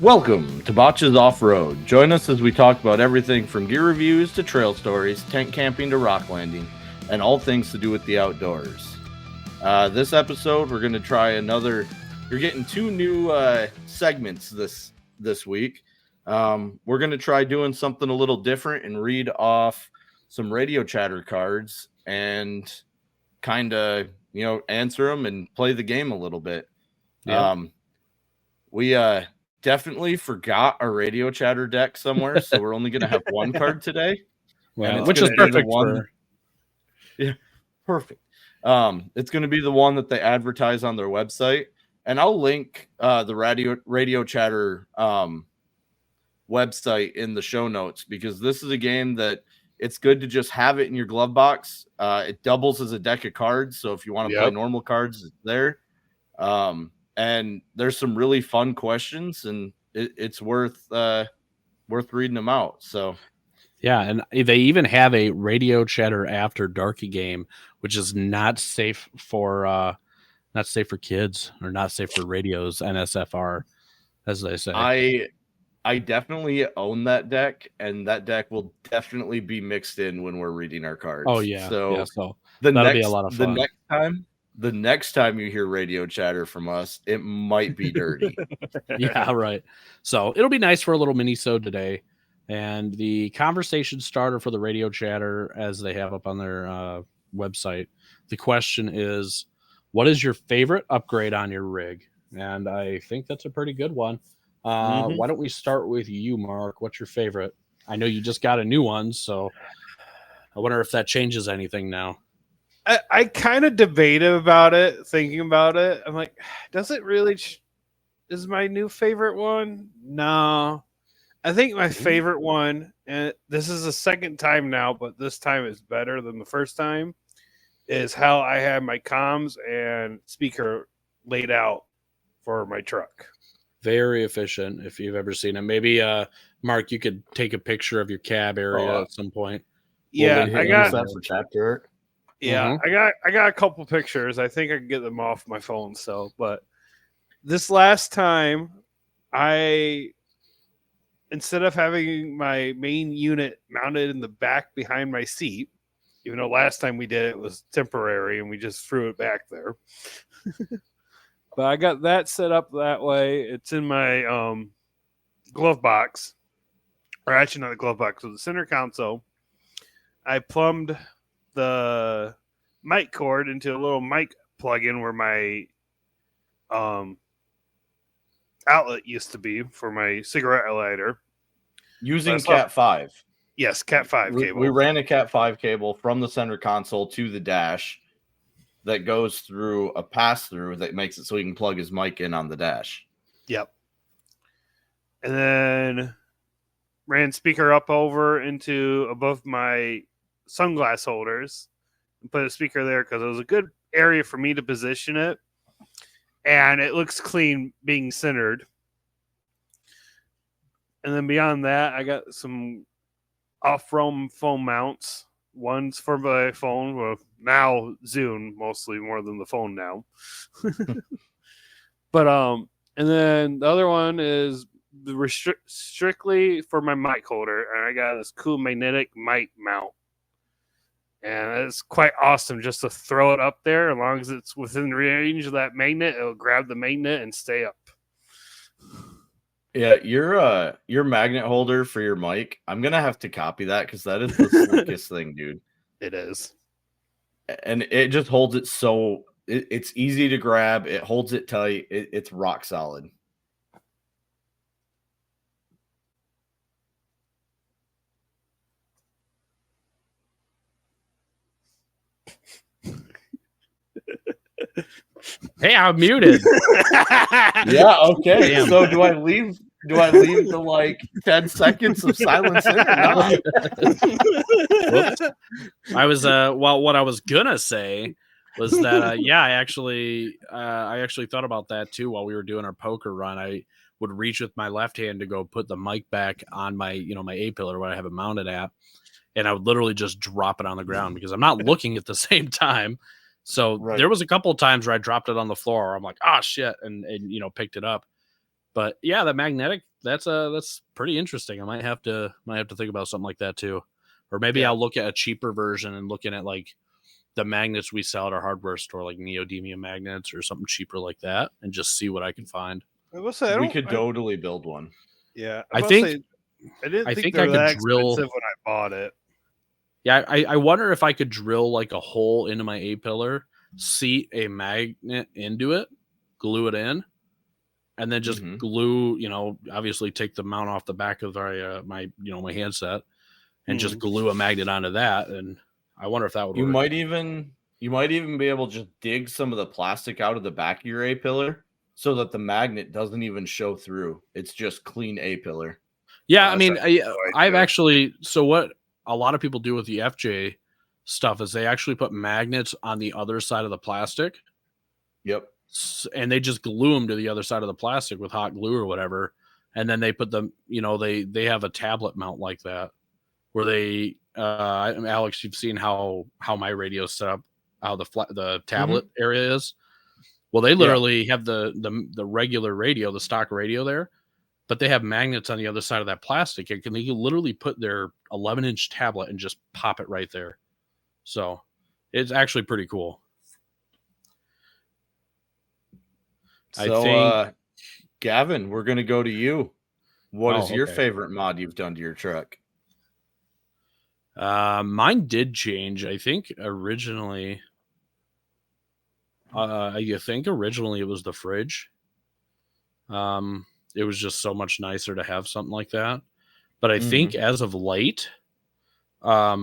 Welcome to Botches Off-Road. Join us as we talk about everything from gear reviews to trail stories, tent camping to rock landing, and all things to do with the outdoors. This episode, we're going to try another. You're getting two new segments this week. We're going to try doing something a little different and read off some radio chatter cards and kind of, answer them and play the game a little bit. Yep. We definitely forgot our radio chatter deck somewhere, so we're only going to have one card today. Well, which is perfect. Yeah, perfect. It's going to be the one that they advertise on their website, and I'll link the radio chatter website in the show notes, because this is a game that it's good to just have it in your glove box. It doubles as a deck of cards, so if you want to play normal cards, it's there. And there's some really fun questions, and it's worth reading them out. So, yeah, and they even have a radio chatter after darky game, which is not safe for kids, or not safe for radios, NSFR, as they say. I definitely own that deck, and that deck will definitely be mixed in when we're reading our cards. Oh yeah, so that'll be a lot of fun. The next time you hear radio chatter from us, it might be dirty. Yeah, right. So it'll be nice for a little mini-sode today. And the conversation starter for the radio chatter, as they have up on their website, the question is, what is your favorite upgrade on your rig? And I think that's a pretty good one. Why don't we start with you, Mark? What's your favorite? I know you just got a new one, so I wonder if that changes anything now. I kind of debated about it, thinking about it. I'm like, does it really? Is my new favorite one? No. I think my favorite one, and this is the second time now, but this time is better than the first time, is how I have my comms and speaker laid out for my truck. Very efficient, if you've ever seen it. Maybe, Mark, you could take a picture of your cab area at some point. Yeah, I got that for chapter. Yeah, I got a couple pictures. I think I can get them off my phone. So, but this last time, instead of having my main unit mounted in the back behind my seat, even though last time we did it was temporary and we just threw it back there. But I got that set up that way. It's in my glove box, or actually not the glove box, so the center console. I plumbed the mic cord into a little mic plug-in where my outlet used to be for my cigarette lighter. Using Cat 5. Yes, Cat 5 cable. We ran a Cat 5 cable from the center console to the dash that goes through a pass-through that makes it so he can plug his mic in on the dash. Yep. And then ran speaker up over into above my sunglass holders and put a speaker there because it was a good area for me to position it, and it looks clean being centered. And then beyond that, I got some off-roam phone mounts. One's for my phone, well, now Zune mostly more than the phone now. But and then the other one is strictly for my mic holder, and I got this cool magnetic mic mount. And it's quite awesome just to throw it up there. As long as it's within range of that magnet, it'll grab the magnet and stay up. Yeah, your magnet holder for your mic, I'm going to have to copy that because that is the slickest thing, dude. It is. And it just holds it so... It's easy to grab. It holds it tight. It's rock solid. Hey, I'm muted. Yeah, okay. Damn. So do I leave the like 10 seconds of silence in or not? I was what I was gonna say was that I actually thought about that too while we were doing our poker run. I would reach with my left hand to go put the mic back on my my A-pillar where I have it mounted at, and I would literally just drop it on the ground because I'm not looking at the same time. So There was a couple of times where I dropped it on the floor. I'm like, oh shit, and picked it up. But yeah, the magnetic, that's pretty interesting. I might have to think about something like that too. Or maybe Yeah. I'll look at a cheaper version and looking at like the magnets we sell at our hardware store, like neodymium magnets or something cheaper like that, and just see what I can find. I will say, We could totally build one. Yeah, I think I didn't think they I were could that drill. expensive when I bought it. Yeah, I wonder if I could drill like a hole into my A pillar, seat a magnet into it, glue it in, and then just glue. Obviously take the mount off the back of my my handset, and just glue a magnet onto that. And I wonder if that would You work. might even be able to just dig some of the plastic out of the back of your A pillar so that the magnet doesn't even show through. It's just clean A pillar. Yeah, I mean, I've actually, so what a lot of people do with the FJ stuff is they actually put magnets on the other side of the plastic. Yep. And they just glue them to the other side of the plastic with hot glue or whatever. And then they put them, they have a tablet mount like that where they, Alex, you've seen how my radio's set up, how the tablet area is. Well, they literally have the regular radio, the stock radio there, but they have magnets on the other side of that plastic. And they can literally put their 11-inch tablet and just pop it right there. So it's actually pretty cool. So, I think, Gavin, we're going to go to you. What is your okay. favorite mod you've done to your truck? Mine did change. I think originally, it was the fridge. It was just so much nicer to have something like that. But I think as of late, a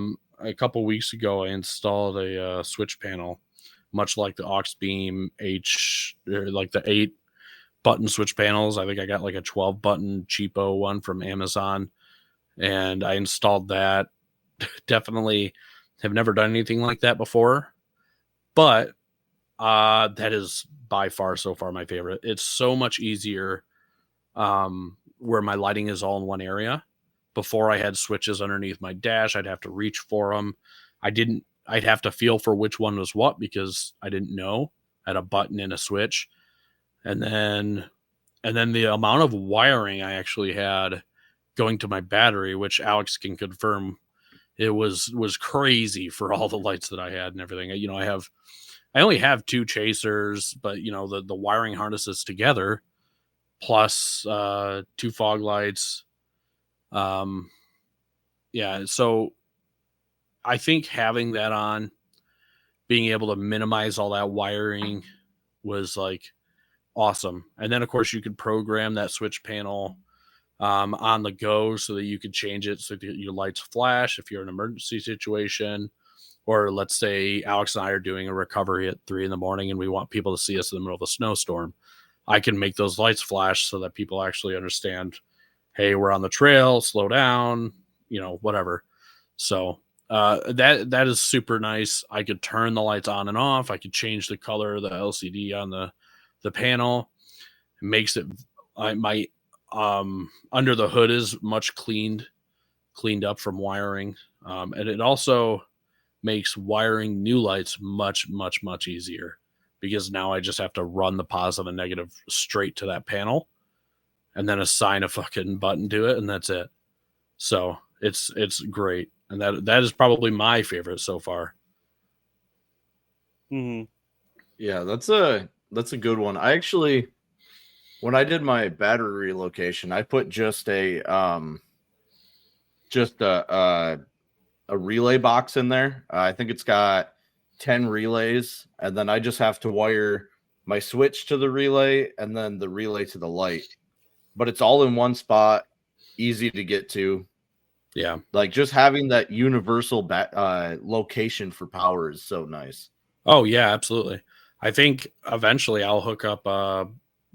couple weeks ago, I installed a switch panel, much like the aux beam like the 8-button switch panels. I think I got like a 12-button cheapo one from Amazon, and I installed that. Definitely have never done anything like that before, but that is by far so far my favorite. It's so much easier where my lighting is all in one area. Before, I had switches underneath my dash. I'd have to reach for them. I'd have to feel for which one was what because I didn't know. I had a button and a switch. And then the amount of wiring I actually had going to my battery, which Alex can confirm, it was crazy for all the lights that I had and everything. I only have 2 chasers, but the wiring harnesses together plus 2 fog lights. So I think having that on, being able to minimize all that wiring was like awesome. And then of course you could program that switch panel on the go so that you could change it so that your lights flash if you're in an emergency situation, or let's say Alex and I are doing a recovery at 3 a.m. and we want people to see us in the middle of a snowstorm. I can make those lights flash so that people actually understand, hey, we're on the trail, slow down, whatever. So that is super nice. I could turn the lights on and off. I could change the color of the LCD on the panel. It makes it under the hood is much cleaned up from wiring. And it also makes wiring new lights much, much, much easier because now I just have to run the positive and negative straight to that panel and then assign a fucking button to it. And that's it. So it's great. And that is probably my favorite so far. Yeah, that's a good one. I actually, when I did my battery relocation, I put just a relay box in there. I think it's got 10 relays, and then I just have to wire my switch to the relay and then the relay to the light. But it's all in one spot, easy to get to. Yeah. Like just having that universal location for power is so nice. Oh, yeah, absolutely. I think eventually I'll hook up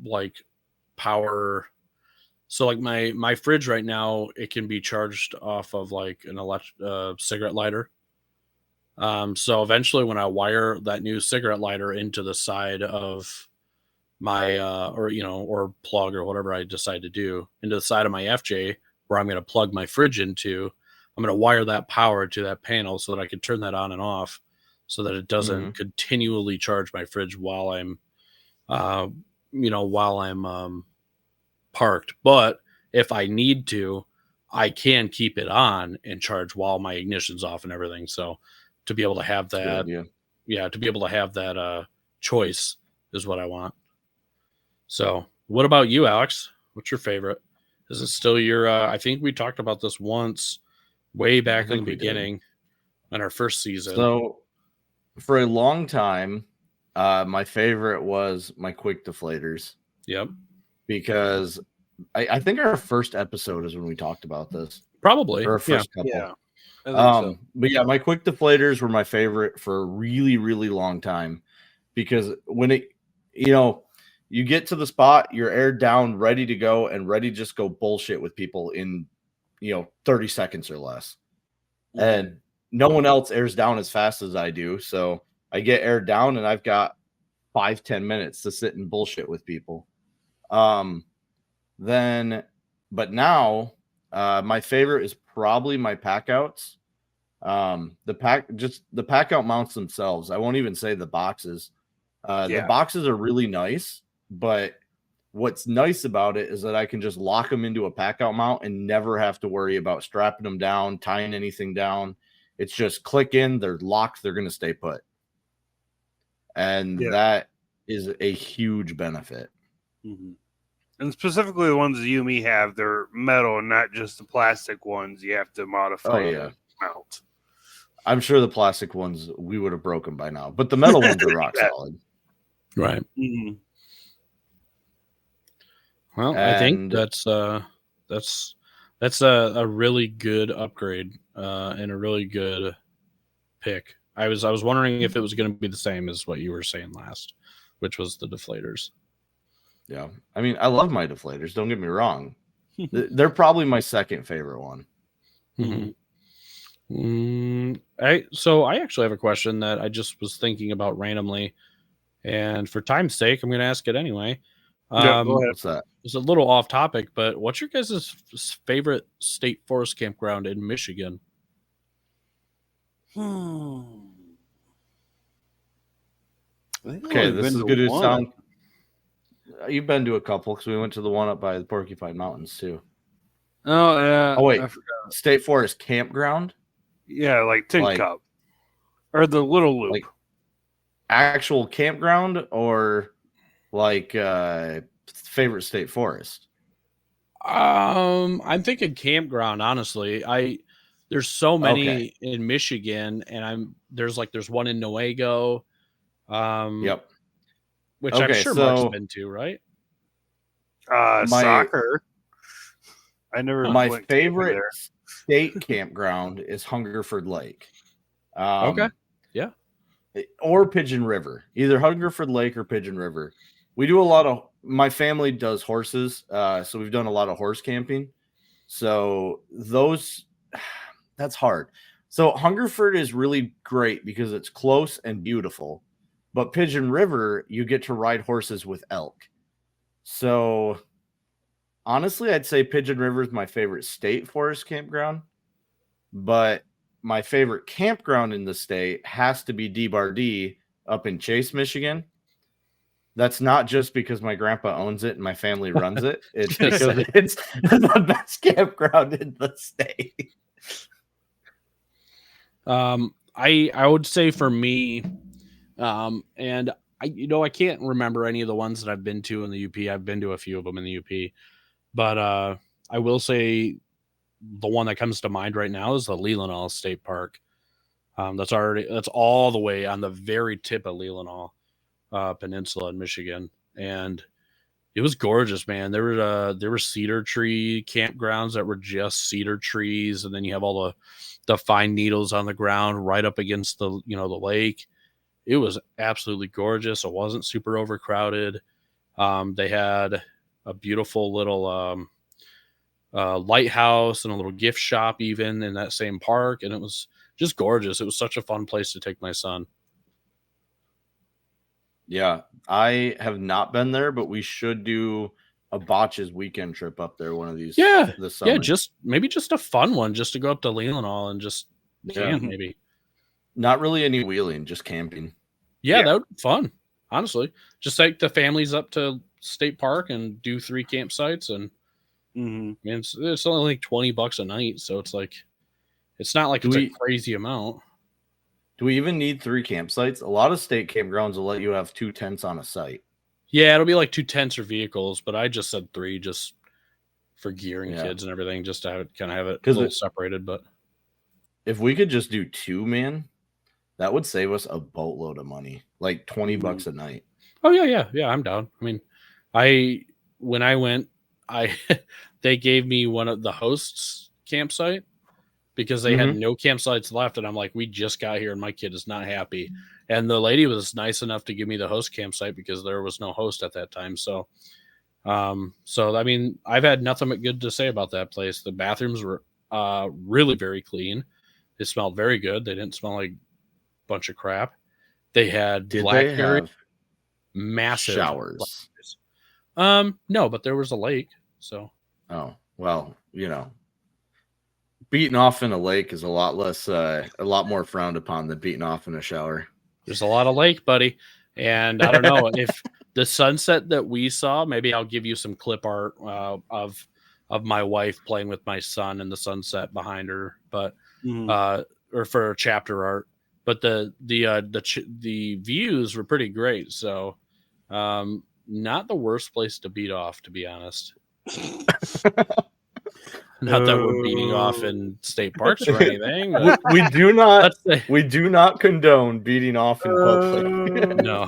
like power. So like my fridge right now, it can be charged off of like an cigarette lighter. So eventually when I wire that new cigarette lighter into the side of my or plug or whatever I decide to do into the side of my FJ where I'm going to plug my fridge into, I'm going to wire that power to that panel so that I can turn that on and off so that it doesn't continually charge my fridge while I'm parked. But if I need to, I can keep it on and charge while my ignition's off and everything. So to be able to have that, to be able to have that choice is what I want. So what about you, Alex? What's your favorite? Is it still your, I think we talked about this once way back in the beginning on our first season. So for a long time, my favorite was my quick deflators. Yep. Because I think our first episode is when we talked about this. Probably. Or our first couple. Yeah. I think so. But yeah, my quick deflators were my favorite for a really, really long time. Because when you get to the spot, you're aired down, ready to go, and ready to just go bullshit with people in 30 seconds or less. Mm-hmm. And no one else airs down as fast as I do. So I get aired down and I've got 5-10 minutes to sit and bullshit with people. But now my favorite is probably my pack outs. The pack out mounts themselves. I won't even say the boxes. The boxes are really nice, but what's nice about it is that I can just lock them into a pack out mount and never have to worry about strapping them down, tying anything down. It's just click in, they're locked, they're going to stay put. And that is a huge benefit. Mm-hmm. And specifically the ones that you and me have, they're metal and not just the plastic ones you have to modify the mount. I'm sure the plastic ones we would have broken by now, but the metal ones are rock solid. Right. Mm-hmm. Well, I think that's a really good upgrade and a really good pick. I was wondering if it was going to be the same as what you were saying last, which was the deflators. Yeah. I mean, I love my deflators. Don't get me wrong. They're probably my second favorite one. Mm-hmm. So I actually have a question that I just was thinking about randomly. And for time's sake, I'm going to ask it anyway. Go ahead. What's that? It's a little off topic, but what's your guys' favorite state forest campground in Michigan? Okay, this is going to sound... You've been to a couple because we went to the one up by the Porcupine Mountains too. Oh, yeah. Oh, wait. State Forest Campground? Yeah, like Tin Cup. Or the Little Loop. Like actual campground or like favorite state forest? I'm thinking campground, honestly. There's so many in Michigan, and there's one in Newaygo. Yep. Which I'm sure Mark's been to, right? Soccer. I never. My favorite state campground is Hungerford Lake. Yeah. Or Pigeon River, either Hungerford Lake or Pigeon River. We do a lot of. My family does horses, so we've done a lot of horse camping. So that's hard. So Hungerford is really great because it's close and beautiful. But Pigeon River, you get to ride horses with elk. So, honestly, I'd say Pigeon River is my favorite state forest campground. But my favorite campground in the state has to be D-Bar-D up in Chase, Michigan. That's not just because my grandpa owns it and my family runs it. It's because it's the best campground in the state. I would say for me... and I can't remember any of the ones that I've been to in the UP. I've been to a few of them in the UP, but I will say the one that comes to mind right now is the Leelanau State Park. That's all the way on the very tip of Leelanau Peninsula in Michigan, and it was gorgeous, man. There were cedar tree campgrounds that were just cedar trees, and then you have all the fine needles on the ground right up against the the lake. It was absolutely gorgeous. It wasn't super overcrowded. They had a beautiful little lighthouse and a little gift shop even in that same park. And it was just gorgeous. It was such a fun place to take my son. Yeah, I have not been there, but we should do a Botches weekend trip up there one of these. Yeah, this summer. Yeah, maybe just a fun one, just to go up to Leelanau and just camp, maybe. Not really any wheeling, just camping. Yeah, that would be fun. Honestly, just take the families up to state park and do 3 campsites, and it's only like $20 a night, so it's like it's not like it's a crazy amount. Do we even need 3 campsites? A lot of state campgrounds will let you have 2 tents on a site. Yeah, it'll be like 2 tents or vehicles, but I just said 3 just for gear and kids and everything, just to kind of have it a little separated. But if we could just do 2, man, that would save us a boatload of money, like $20 a night. Oh yeah, I'm down. I mean, when I went, they gave me one of the hosts' campsite because they had no campsites left, and I'm like, we just got here, and my kid is not happy. And the lady was nice enough to give me the host campsite because there was no host at that time. So I mean, I've had nothing but good to say about that place. The bathrooms were really very clean. They smelled very good. They didn't smell like a bunch of crap. They had massive showers. No, but there was a lake. So oh well, beating off in a lake is a lot more frowned upon than beating off in a shower. There's a lot of lake, buddy. And I don't know if the sunset that we saw, maybe I'll give you some clip art of my wife playing with my son and the sunset behind her, but or for chapter art. But the views were pretty great. So not the worst place to beat off, to be honest. Not that we're beating off in state parks or anything. We do not condone beating off in public. No,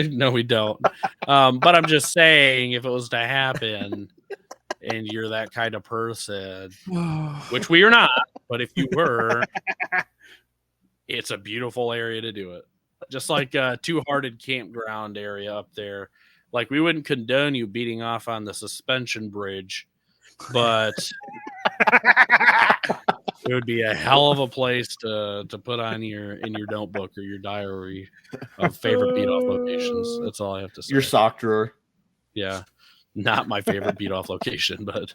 no, we don't. But I'm just saying, if it was to happen, and you're that kind of person, which we are not, but if you were, it's a beautiful area to do it. Just like Two-Hearted Campground area up there. Like, we wouldn't condone you beating off on the suspension bridge, but it would be a hell of a place to put on in your notebook or your diary of favorite beat off locations. That's all I have to say. Your sock drawer. Yeah. Not my favorite beat off location, but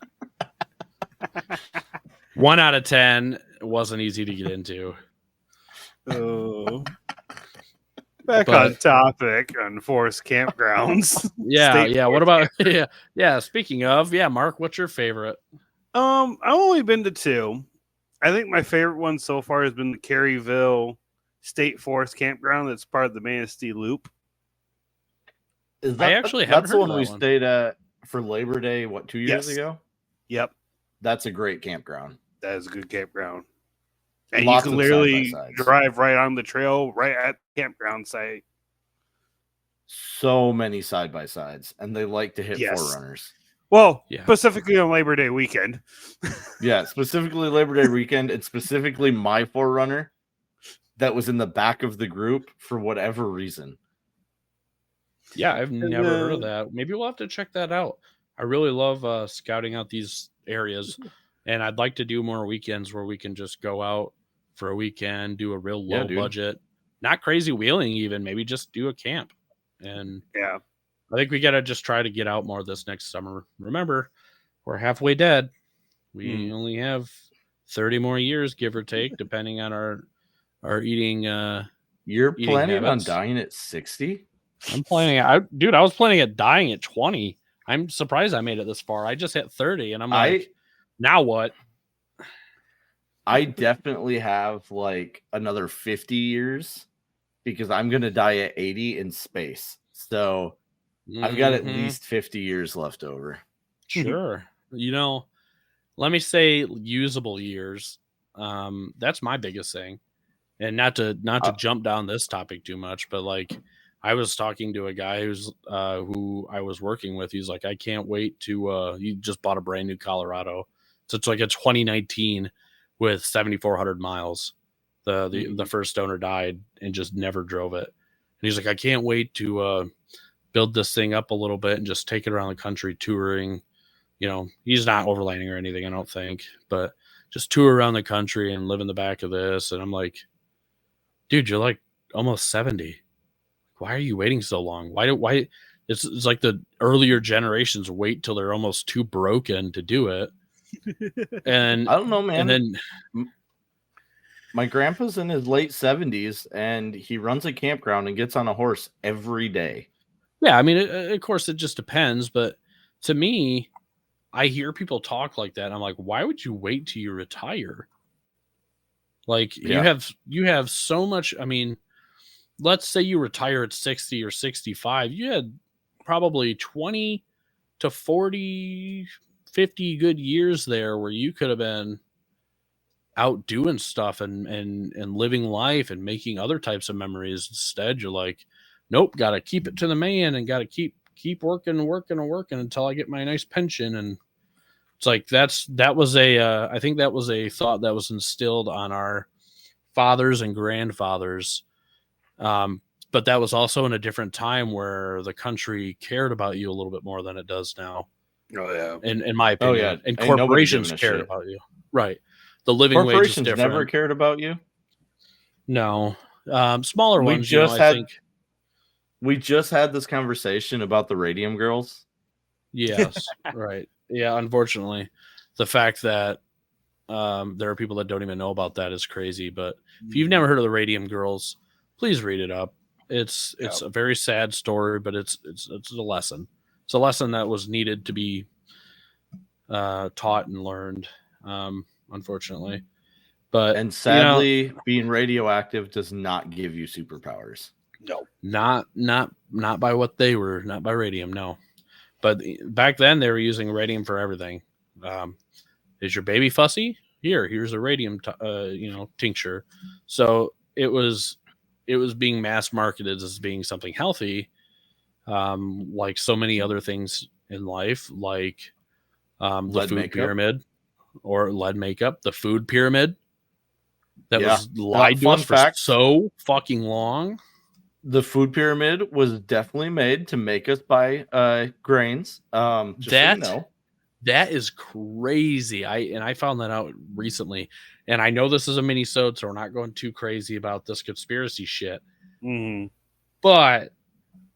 1 out of 10 wasn't easy to get into. Oh. Back on topic on forest campgrounds. Yeah. What about yeah? Speaking of, Mark, what's your favorite? I've only been to 2. I think my favorite one so far has been the Caryville State Forest Campground. That's part of the Manistee Loop. I actually haven't that's the one we stayed at for Labor Day. 2 years ago? Yep. That's a great campground. That is a good campground. And you can literally drive right on the trail, right at the campground site. So many side-by-sides, and they like to hit forerunners. Well, specifically on Labor Day weekend. Yeah, specifically Labor Day weekend, and specifically my forerunner that was in the back of the group for whatever reason. Yeah, I've never heard of that. Maybe we'll have to check that out. I really love scouting out these areas, and I'd like to do more weekends where we can just go out for a weekend, do a real low budget, not crazy wheeling even, maybe just do a camp. And I think we got to just try to get out more this next summer. Remember, we're halfway dead. We only have 30 more years, give or take, depending on our eating. You're planning on dying at 60? I'm planning. I was planning at dying at 20. I'm surprised I made it this far. I just hit 30, and I'm like, now what? I definitely have like another 50 years because I'm going to die at 80 in space. So I've got at least 50 years left over. Sure. Let me say usable years. That's my biggest thing. And not to jump down this topic too much, but like I was talking to a guy who I was working with. He's like, I can't wait to he just bought a brand new Colorado. So it's like a 2019 with 7,400 miles. The first owner died and just never drove it. And he's like, I can't wait to build this thing up a little bit and just take it around the country touring. He's not overlanding or anything, I don't think, but just tour around the country and live in the back of this. And I'm like, dude, you're like almost 70. Why are you waiting so long? Why it's like the earlier generations wait till they're almost too broken to do it. And I don't know, man. And then my grandpa's in his late 70s and he runs a campground and gets on a horse every day. Yeah, I mean, of course, it just depends. But to me, I hear people talk like that. And I'm like, why would you wait till you retire? Like Yeah. you have so much. I mean, let's say you retire at 60 or 65. You had probably 20 to 40, 50 good years there where you could have been out doing stuff and living life and making other types of memories. Instead, you're like, nope, got to keep it to the man and got to keep working and working and working until I get my nice pension. And it's like that was a I think that was a thought that was instilled on our fathers and grandfathers. But that was also in a different time where the country cared about you a little bit more than it does now. Oh yeah. In my Oh opinion, yeah. and Ain't nobody corporations giving a cared shit. about you, right? The living wage is Corporations different. never cared about you. No, smaller We ones, you know. just I had think we just had this conversation about the Radium Girls. yes, right. Yeah, unfortunately, the fact that there are people that don't even know about that is crazy. But if you've never heard of the Radium Girls, please read it up. It's a very sad story, but it's a lesson. It's a lesson that was needed to be taught and learned. Unfortunately, but And sadly, being radioactive does not give you superpowers. No. not by what they were, not by radium, no. But back then they were using radium for everything. Is your baby fussy? Here's a radium, tincture. So it was being mass marketed as being something healthy, like so many other things in life, like the Lead food makeup. pyramid or lead makeup, the food pyramid that Yeah. was lied to Fun us for fact. so fucking long. The food pyramid was definitely made to make us buy grains. Just so you know. That is crazy. I found that out recently, and I know this is a mini-sode, so we're not going too crazy about this conspiracy shit. Mm-hmm. But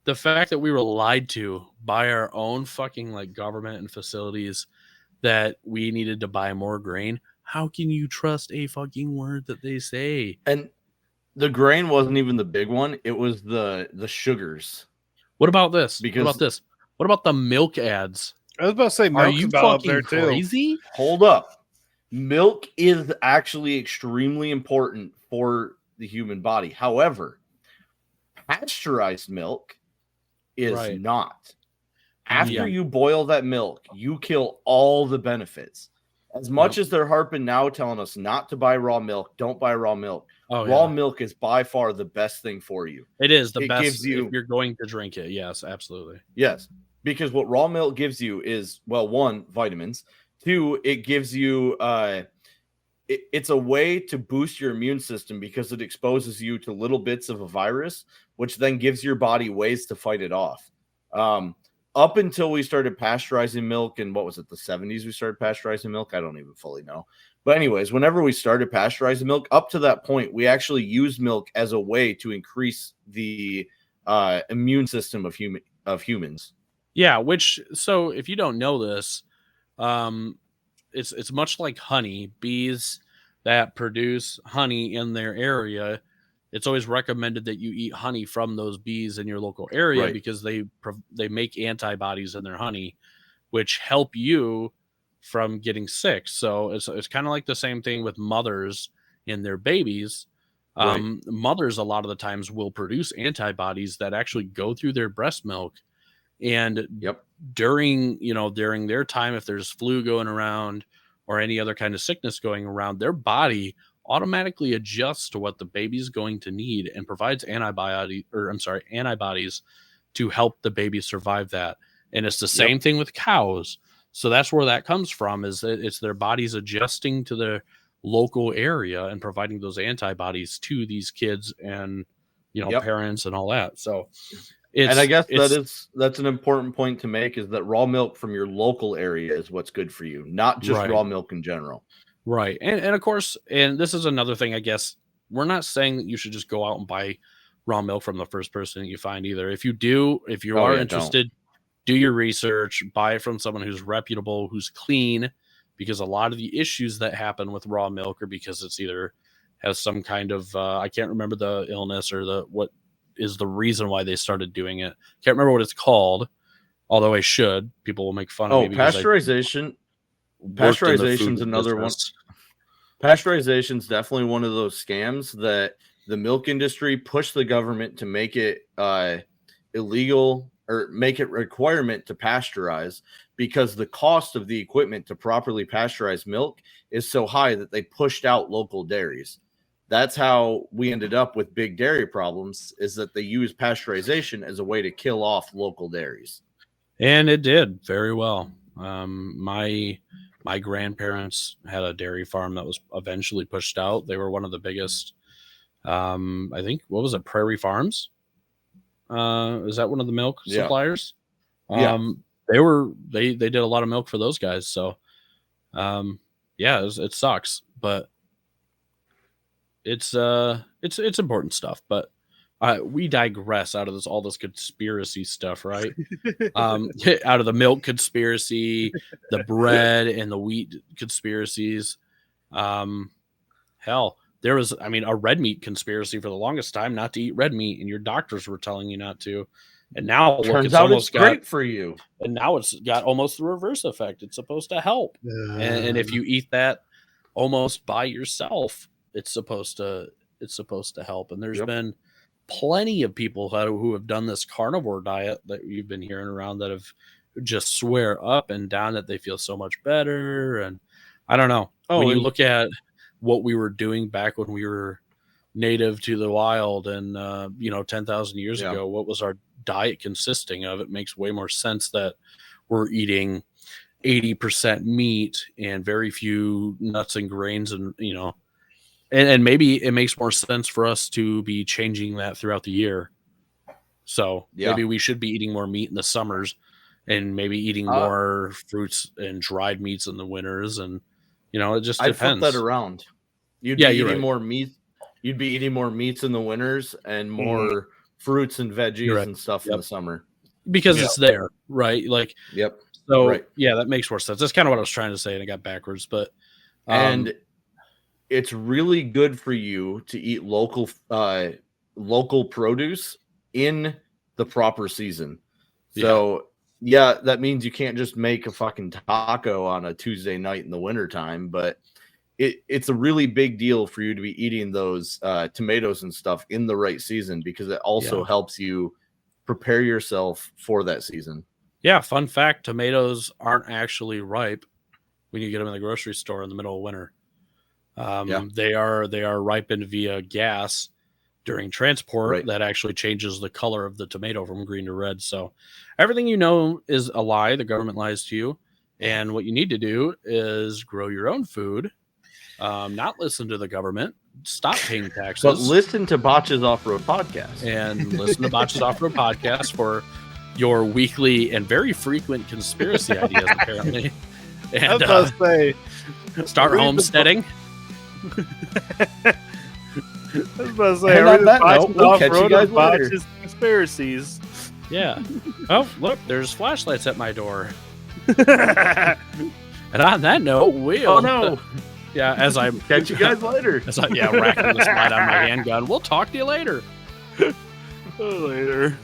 the fact that we were lied to by our own fucking like government and facilities that we needed to buy more grain, how can you trust a fucking word that they say? And the grain wasn't even the big one; it was the sugars. What about this? Because What about the milk ads? I was about to say Are milk's you about up there fucking too. crazy? hold up, milk is actually extremely important for the human body. However, pasteurized milk is Right. not. After Yeah. you boil that milk, you kill all the benefits. As much as they're harping now telling us not to buy raw milk, don't buy raw milk. Raw milk is by far the best thing for you. It is the It best gives you- if you're going to drink it. Yes, absolutely. Yes, because what raw milk gives you is, well, one, vitamins. Two, it gives you it's a way to boost your immune system because it exposes you to little bits of a virus, which then gives your body ways to fight it off. Up until we started pasteurizing milk, and what was it, the 70s we started pasteurizing milk? I don't even fully know. But anyways, whenever we started pasteurizing milk, up to that point, we actually used milk as a way to increase the immune system of humans. Yeah, which, so if you don't know this, it's much like honey. Bees that produce honey in their area, it's always recommended that you eat honey from those bees in your local area, Right. because they make antibodies in their honey, which help you from getting sick. So it's kind of like the same thing with mothers in their babies. Right. Mothers a lot of the times will produce antibodies that actually go through their breast milk, and Yep. during their time, if there's flu going around or any other kind of sickness going around, their body automatically adjusts to what the baby's going to need and provides antibodies to help the baby survive that. And it's the same thing with cows. So that's where that comes from, is that it's their bodies adjusting to their local area and providing those antibodies to these kids and parents and all that. So and I guess that's an important point to make, is that raw milk from your local area is what's good for you, not just raw milk in general. Right. And of course, and this is another thing, I guess, we're not saying that you should just go out and buy raw milk from the first person that you find either. If you are interested, do your research, buy it from someone who's reputable, who's clean, because a lot of the issues that happen with raw milk are because it's either has some kind of I can't remember the illness or what is the reason why they started doing it. Can't remember what it's called, although I should. People will make fun of me because pasteurization. worked in the food Pasteurization's another one. business. Pasteurization's definitely one of those scams that the milk industry pushed the government to make it illegal or make it requirement to pasteurize, because the cost of the equipment to properly pasteurize milk is so high that they pushed out local dairies. That's how we ended up with big dairy problems, is that they use pasteurization as a way to kill off local dairies. And it did very well. My grandparents had a dairy farm that was eventually pushed out. They were one of the biggest, I think, what was it, Prairie Farms? Is that one of the milk suppliers? Yeah. They did a lot of milk for those guys. So, it sucks, but it's important stuff. But we digress out of all this conspiracy stuff, right? Out of the milk conspiracy, the bread and the wheat conspiracies. Hell, there was, a red meat conspiracy for the longest time, not to eat red meat, and your doctors were telling you not to. And now turns out it's great for you. And now it's got almost the reverse effect. It's supposed to help. And if you eat that almost by yourself, it's supposed to help. And there's been plenty of people who have done this carnivore diet that you've been hearing around that have just swear up and down that they feel so much better. And I don't know. When you look at what we were doing back when we were native to the wild and 10,000 years ago, what was our diet consisting of? It makes way more sense that we're eating 80% meat and very few nuts and grains, and and maybe it makes more sense for us to be changing that throughout the year. So maybe we should be eating more meat in the summers and maybe eating more fruits and dried meats in the winters. And it just depends. I'd flip that around. You'd be eating more meat. You'd be eating more meats in the winters and more fruits and veggies and stuff in the summer. Because it's there, right? Like, So, right. That makes more sense. That's kind of what I was trying to say, and I got backwards. But and it's really good for you to eat local produce in the proper season. So, that means you can't just make a fucking taco on a Tuesday night in the wintertime, but it's a really big deal for you to be eating those tomatoes and stuff in the right season, because it also helps you prepare yourself for that season. Yeah, fun fact, tomatoes aren't actually ripe when you get them in the grocery store in the middle of winter. They are ripened via gas during transport that actually changes the color of the tomato from green to red. So everything is a lie. The government lies to you. And what you need to do is grow your own food, not listen to the government, stop paying taxes. But listen to Botch's Off-Road Podcast. And listen to Botch's Off-Road Podcast for your weekly and very frequent conspiracy ideas, apparently. And I was about to say, start homesteading. I was about to say, and on that note, we'll catch you guys later. Conspiracies. Yeah. Oh, look, there's flashlights at my door. And on that note, oh no. Yeah, as I catch you guys later. Racking this light on my handgun. We'll talk to you later. Later.